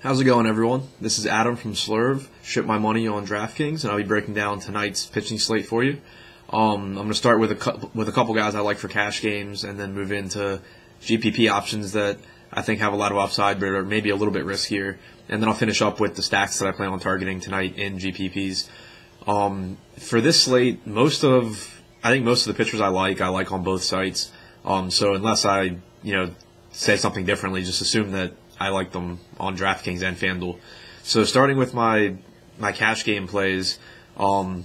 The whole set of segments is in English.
How's it going, everyone? This is Adam from Slurve, Ship My Money on DraftKings, and I'll be breaking down tonight's pitching slate for you. I'm going to start with a couple guys I like for cash games, and then move into GPP options that I think have a lot of upside, but are maybe a little bit riskier. And then I'll finish up with the stacks that I plan on targeting tonight in GPPs. For this slate, I think most of the pitchers I like on both sites. So unless I, say something differently, just assume that I like them on DraftKings and FanDuel. So starting with my cash game plays, I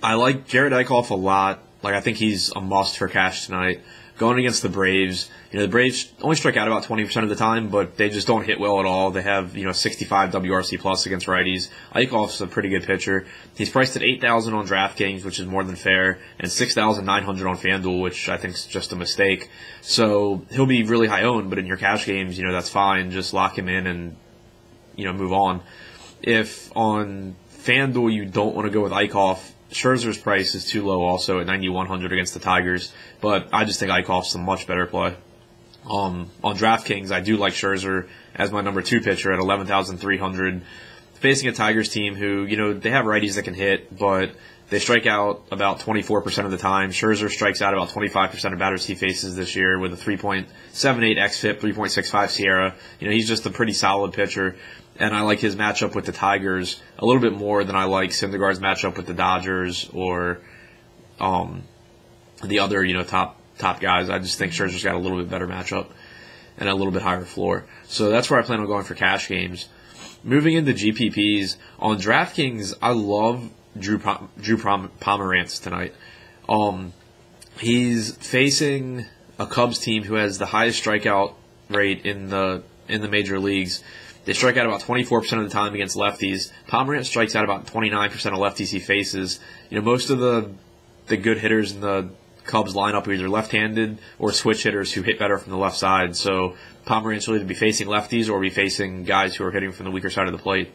like Jared Eichhoff a lot. I think he's a must for cash tonight. Going against the Braves, the Braves only strike out about 20% of the time, but they just don't hit well at all. They have 65 WRC plus against righties. Eichhoff's a pretty good pitcher. He's priced at 8,000 on DraftKings, which is more than fair, and 6,900 on FanDuel, which I think is just a mistake. So he'll be really high owned, but in your cash games, that's fine. Just lock him in and move on. If on FanDuel you don't want to go with Eichhoff, Scherzer's price is too low also at 9,100 against the Tigers, but I just think Eichhoff's a much better play. On DraftKings, I do like Scherzer as my number 2 pitcher at 11,300, facing a Tigers team who, they have righties that can hit, but they strike out about 24% of the time. Scherzer strikes out about 25% of batters he faces this year with a 3.78 xFIP, 3.65 Scherer. He's just a pretty solid pitcher. And I like his matchup with the Tigers a little bit more than I like Syndergaard's matchup with the Dodgers or the other, top guys. I just think Scherzer's got a little bit better matchup and a little bit higher floor. So that's where I plan on going for cash games. Moving into GPPs, on DraftKings, I love Drew Pomerantz tonight. He's facing a Cubs team who has the highest strikeout rate in the major leagues. They strike out about 24% of the time against lefties. Pomerantz strikes out about 29% of lefties he faces. Most of the good hitters in the Cubs lineup are either left-handed or switch hitters who hit better from the left side. So Pomerantz will either be facing lefties or be facing guys who are hitting from the weaker side of the plate.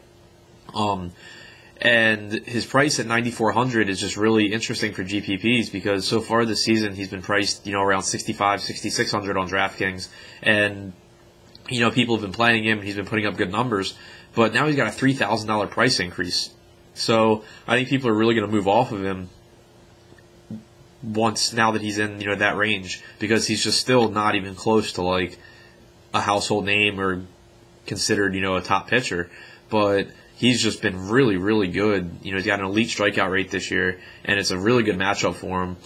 And his price at 9,400 is just really interesting for GPPs because so far this season he's been priced, around 6,500, 6,600 on DraftKings. And people have been playing him, and he's been putting up good numbers, but now he's got a $3,000 price increase. So I think people are really going to move off of him now that he's in, that range, because he's just still not even close to, a household name or considered, a top pitcher. But he's just been really, really good. He's got an elite strikeout rate this year, and it's a really good matchup for him.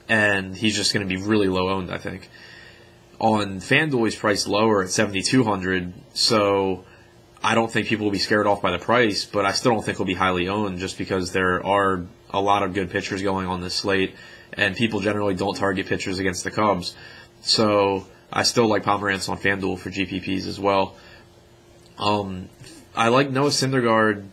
And he's just going to be really low owned, I think. On FanDuel, he's priced lower at 7,200, so I don't think people will be scared off by the price, but I still don't think he'll be highly owned just because there are a lot of good pitchers going on this slate, and people generally don't target pitchers against the Cubs. So I still like Pomerantz on FanDuel for GPPs as well. I like Noah Syndergaard,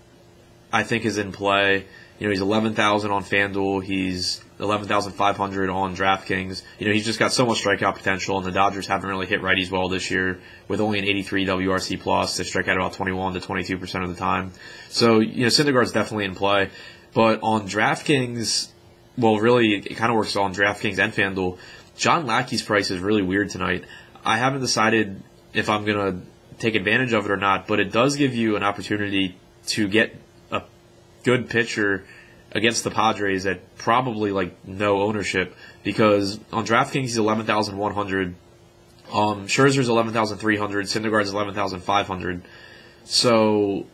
I think, is in play. He's 11,000 on FanDuel. He's 11,500 on DraftKings. He's just got so much strikeout potential, and the Dodgers haven't really hit righties well this year with only an 83 WRC plus. They strike out about 21 to 22% of the time. So, Syndergaard's definitely in play. But on DraftKings, well, really, it kind of works on DraftKings and FanDuel. John Lackey's price is really weird tonight. I haven't decided if I'm going to take advantage of it or not, but it does give you an opportunity to get a good pitcher against the Padres at probably no ownership, because on DraftKings he's 11,100, Scherzer's 11,300, Syndergaard's 11,500. So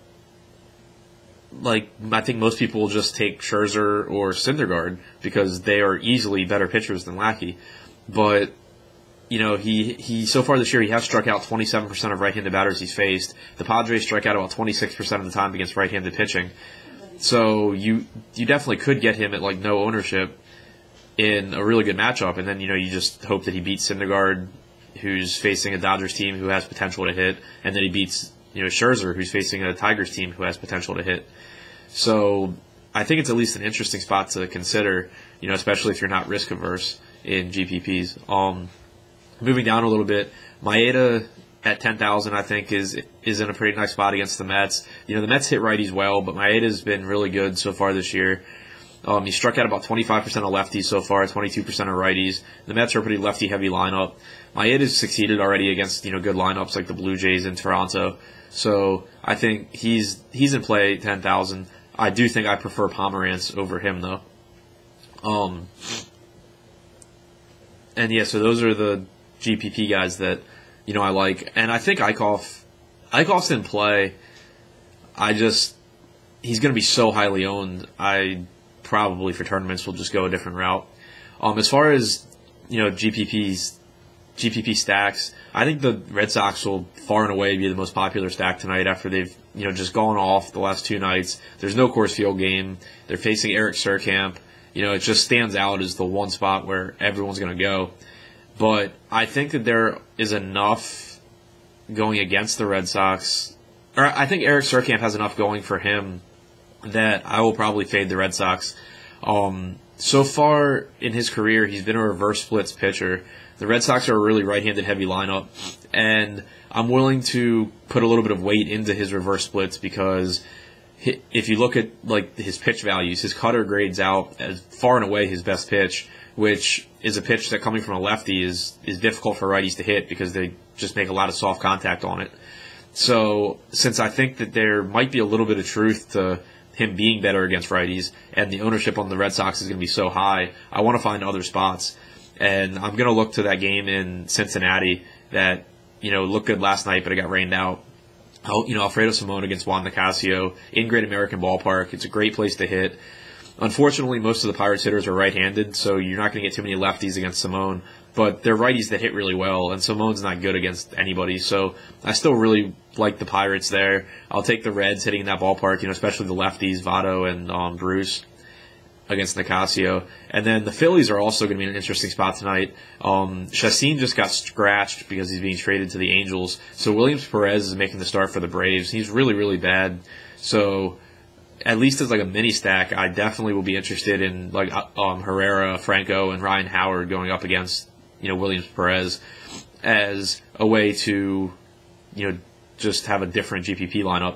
I think most people will just take Scherzer or Syndergaard because they are easily better pitchers than Lackey. But he so far this year he has struck out 27% of right-handed batters he's faced. The Padres strike out about 26% of the time against right-handed pitching. So you definitely could get him at no ownership in a really good matchup, and then you just hope that he beats Syndergaard, who's facing a Dodgers team who has potential to hit, and then he beats Scherzer, who's facing a Tigers team who has potential to hit. So I think it's at least an interesting spot to consider, especially if you're not risk averse in GPPs. Moving down a little bit, Maeda at 10,000, I think, is in a pretty nice spot against the Mets. The Mets hit righties well, but Maeda's been really good so far this year. He struck out about 25% of lefties so far, 22% of righties. The Mets are a pretty lefty-heavy lineup. My id has succeeded already against good lineups like the Blue Jays in Toronto. So I think he's in play 10,000. I do think I prefer Pomerantz over him though. And yeah, so those are the GPP guys that I like, and I think Eichhoff's in play. He's going to be so highly owned. I probably for tournaments will just go a different route. As far as GPP stacks, I think the Red Sox will far and away be the most popular stack tonight after they've just gone off the last 2 nights. There's no Coors Field game. They're facing Eric Surkamp. It just stands out as the one spot where everyone's going to go. But I think that there is enough going against the Red Sox, or I think Eric Surkamp has enough going for him that I will probably fade the Red Sox. So far in his career, he's been a reverse splits pitcher. The Red Sox are a really right-handed heavy lineup, and I'm willing to put a little bit of weight into his reverse splits because if you look at his pitch values, his cutter grades out as far and away his best pitch, which is a pitch that coming from a lefty is difficult for righties to hit because they just make a lot of soft contact on it. So since I think that there might be a little bit of truth to him being better against righties and the ownership on the Red Sox is going to be so high, I want to find other spots. And I'm going to look to that game in Cincinnati that looked good last night, but it got rained out. Alfredo Simon against Juan Nicasio in Great American Ballpark. It's a great place to hit. Unfortunately, most of the Pirates hitters are right-handed, so you're not going to get too many lefties against Simon. But they're righties that hit really well, and Simon's not good against anybody. So I still really like the Pirates there. I'll take the Reds hitting in that ballpark, especially the lefties, Votto and Bruce against Nicasio. And then the Phillies are also going to be in an interesting spot tonight. Chacin just got scratched because he's being traded to the Angels. So Williams Perez is making the start for the Braves. He's really, really bad. So at least as a mini stack, I definitely will be interested in Herrera, Franco, and Ryan Howard going up against Williams Perez as a way to just have a different GPP lineup.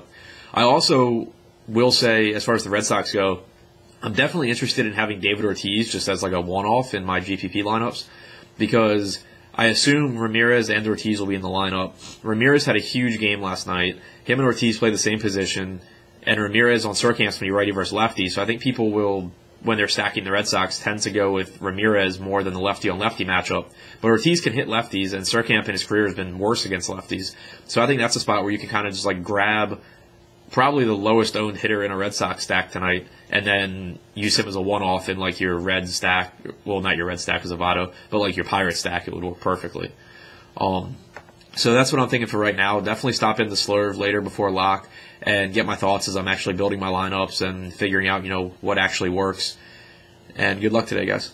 I also will say, as far as the Red Sox go, I'm definitely interested in having David Ortiz just as a one-off in my GPP lineups because I assume Ramirez and Ortiz will be in the lineup. Ramirez had a huge game last night. Him and Ortiz play the same position, and Ramirez on Surkamp's going to be righty versus lefty. So I think people will, when they're stacking the Red Sox, tend to go with Ramirez more than the lefty-on-lefty matchup. But Ortiz can hit lefties, and Surkamp in his career has been worse against lefties. So I think that's a spot where you can kind of just grab probably the lowest owned hitter in a Red Sox stack tonight, and then use him as a one-off in your Red stack. Well, not your Red stack as a Votto, but your Pirate stack. It would work perfectly. So that's what I'm thinking for right now. Definitely stop in the Slurve later before lock and get my thoughts as I'm actually building my lineups and figuring out what actually works. And good luck today, guys.